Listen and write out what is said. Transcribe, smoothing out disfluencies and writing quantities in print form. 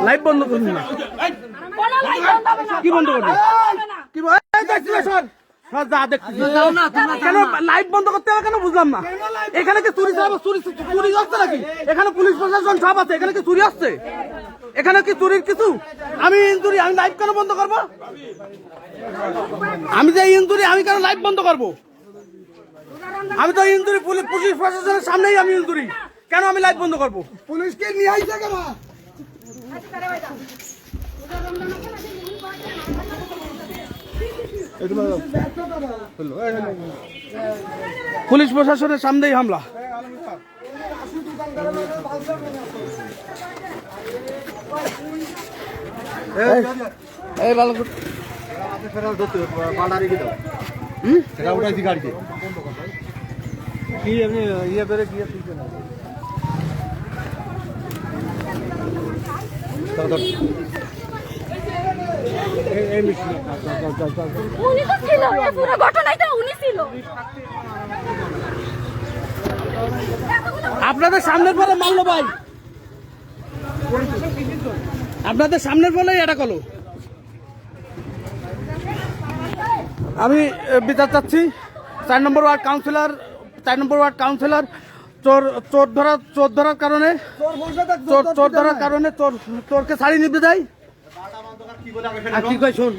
Live বন্ধ করুন না। কি বন্ধ করবেন? কি কেন লাইভ বন্ধ করতে হবে কেন বুঝলাম না। এখানে কি চুরি চুরি হচ্ছে নাকি? এখানে পুলিশ প্রশাসন সব আছে, এখানে কি চুরি হচ্ছে? এখানে কি চুরির কিছু? আমি ইনজুরি, আমি লাইভ কেন বন্ধ করবো? আমি যে ইনজুরি, আমি কেন লাইভ বন্ধ করবো? আমি তো ইনজুরি পুলিশ প্রশাসনের সামনেই আমি ইনজুরি, কেন আমি লাইভ বন্ধ করবো? পুলিশকে নিয়ে আইছে কেন? পুলিশ প্রশাসনের সামনেই হামলা। এই ভালো কি আপনি ইয়ে বেড়ে গিয়ে আপনাদের সামনের পরে মারলো ভাই, আপনাদের সামনের বলেই এটা করলো। আমি বিচার চাচ্ছি। 4 নম্বর ওয়ার্ড কাউন্সিলর চোর ধরার কারণে চোরকে ছাড়িয়ে নিতে যায়। কি কয় শোন,